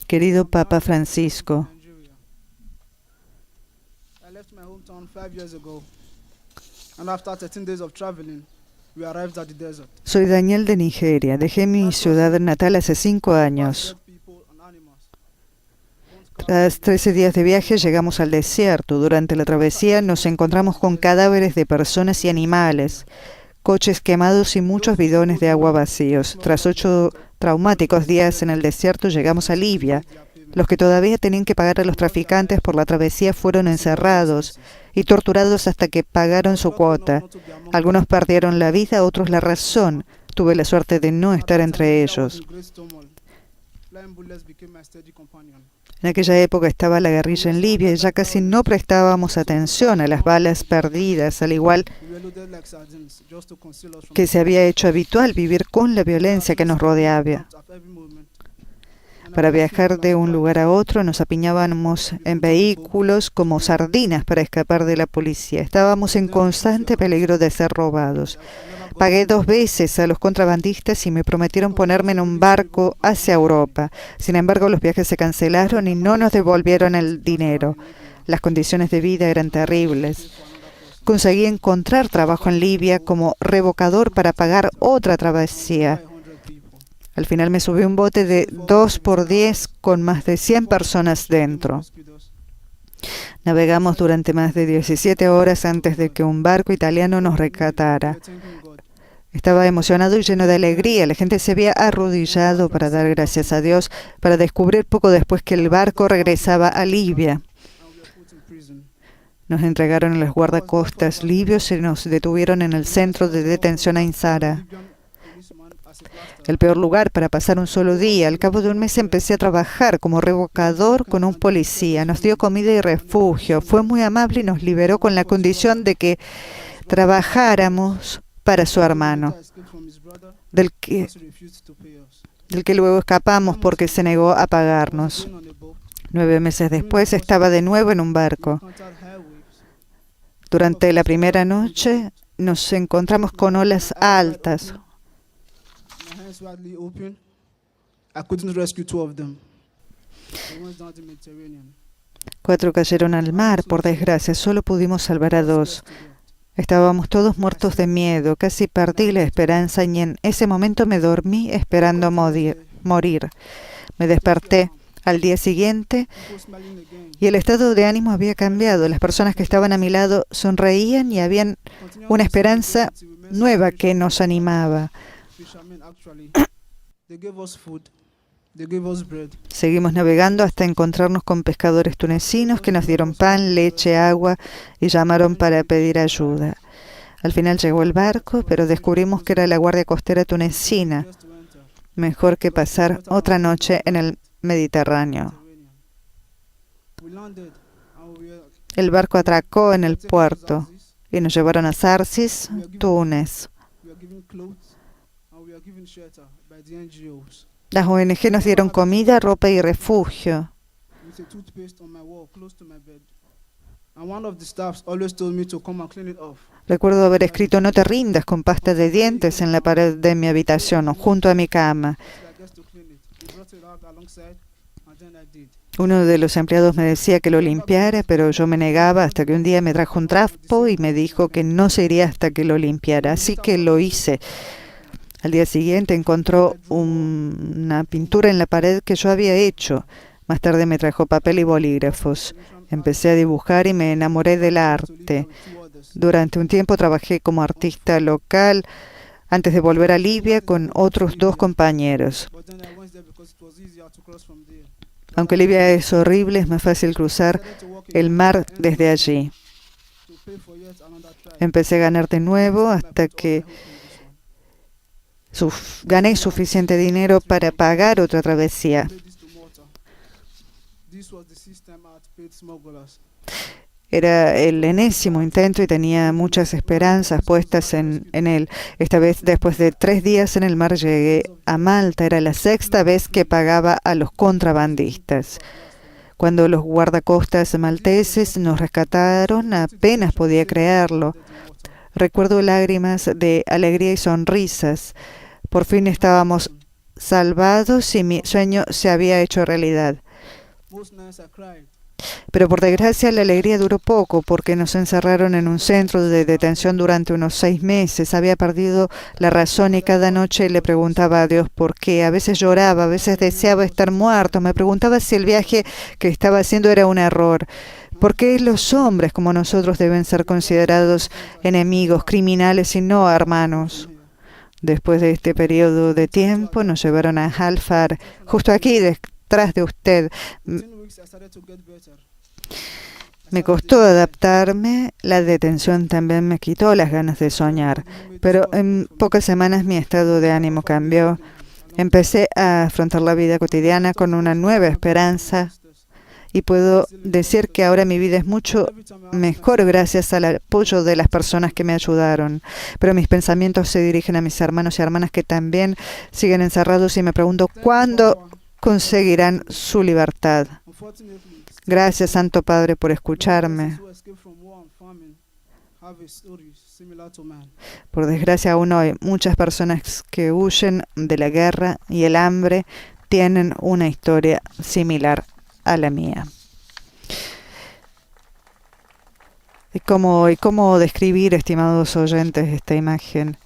Querido Papa Francisco, soy Daniel de Nigeria. Dejé mi ciudad natal hace 5 años. Tras 13 días de viaje llegamos al desierto. Durante la travesía nos encontramos con cadáveres de personas y animales, coches quemados y muchos bidones de agua vacíos. Tras 8 traumáticos días en el desierto llegamos a Libia. Los que todavía tenían que pagar a los traficantes por la travesía fueron encerrados y torturados hasta que pagaron su cuota. Algunos perdieron la vida, otros la razón. Tuve la suerte de no estar entre ellos. En aquella época estaba la guerrilla en Libia y ya casi no prestábamos atención a las balas perdidas, al igual que se había hecho habitual vivir con la violencia que nos rodeaba. Para viajar de un lugar a otro nos apiñábamos en vehículos como sardinas para escapar de la policía. Estábamos en constante peligro de ser robados. Pagué 2 veces a los contrabandistas y me prometieron ponerme en un barco hacia Europa. Sin embargo, los viajes se cancelaron y no nos devolvieron el dinero. Las condiciones de vida eran terribles. Conseguí encontrar trabajo en Libia como revocador para pagar otra travesía. Al final me subí a un bote de 2x10 con más de 100 personas dentro. Navegamos durante más de 17 horas antes de que un barco italiano nos rescatara. Estaba emocionado y lleno de alegría. La gente se había arrodillado para dar gracias a Dios, para descubrir poco después que el barco regresaba a Libia. Nos entregaron a los guardacostas libios y nos detuvieron en el centro de detención Ain Sara. El peor lugar para pasar un solo día. Al cabo de un mes empecé a trabajar como revocador con un policía. Nos dio comida y refugio. Fue muy amable y nos liberó con la condición de que trabajáramos para su hermano, del que luego escapamos porque se negó a pagarnos. 9 meses después estaba de nuevo en un barco. Durante la primera noche nos encontramos con olas altas. 4 cayeron al mar, por desgracia, solo pudimos salvar a 2. Estábamos todos muertos de miedo, casi perdí la esperanza y en ese momento me dormí esperando morir. Me desperté al día siguiente y el estado de ánimo había cambiado. Las personas que estaban a mi lado sonreían y había una esperanza nueva que nos animaba. Seguimos navegando hasta encontrarnos con pescadores tunecinos que nos dieron pan, leche, agua y llamaron para pedir ayuda. Al final llegó el barco, pero descubrimos que era la Guardia Costera tunecina. Mejor que pasar otra noche en el Mediterráneo. El barco atracó en el puerto y nos llevaron a Zarsis, Túnez. Las ONG nos dieron comida, ropa y refugio. Recuerdo haber escrito "No te rindas" con pasta de dientes en la pared de mi habitación, junto a mi cama. Uno de los empleados me decía que lo limpiara, pero yo me negaba hasta que un día me trajo un trapo y me dijo que no se iría hasta que lo limpiara. Así que lo hice. Al día siguiente encontró una pintura en la pared que yo había hecho. Más tarde me trajo papel y bolígrafos. Empecé a dibujar y me enamoré del arte. Durante un tiempo trabajé como artista local antes de volver a Libia con otros 2 compañeros. Aunque Libia es horrible, es más fácil cruzar el mar desde allí. Empecé a ganar de nuevo hasta que gané suficiente dinero para pagar otra travesía. Era el enésimo intento y tenía muchas esperanzas puestas en él. Esta vez, después de 3 días en el mar, llegué a Malta. Era la 6ª vez que pagaba a los contrabandistas. Cuando los guardacostas malteses nos rescataron, apenas podía creerlo. Recuerdo lágrimas de alegría y sonrisas. Por fin estábamos salvados y mi sueño se había hecho realidad. Pero por desgracia la alegría duró poco porque nos encerraron en un centro de detención durante unos 6 meses. Había perdido la razón y cada noche le preguntaba a Dios por qué. A veces lloraba, a veces deseaba estar muerto. Me preguntaba si el viaje que estaba haciendo era un error. ¿Por qué los hombres como nosotros deben ser considerados enemigos, criminales y no hermanos? Después de este periodo de tiempo nos llevaron a Halfar, justo aquí detrás de usted. Me costó adaptarme, la detención también me quitó las ganas de soñar, pero en pocas semanas mi estado de ánimo cambió. Empecé a afrontar la vida cotidiana con una nueva esperanza y puedo decir que ahora mi vida es mucho mejor gracias al apoyo de las personas que me ayudaron. Pero mis pensamientos se dirigen a mis hermanos y hermanas que también siguen encerrados y me pregunto cuándo conseguirán su libertad. Gracias, Santo Padre, por escucharme. Por desgracia, aún hoy muchas personas que huyen de la guerra y el hambre tienen una historia similar a la mía. ¿Y cómo describir, estimados oyentes, esta imagen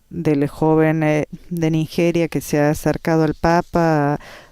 del joven de Nigeria que se ha acercado al Papa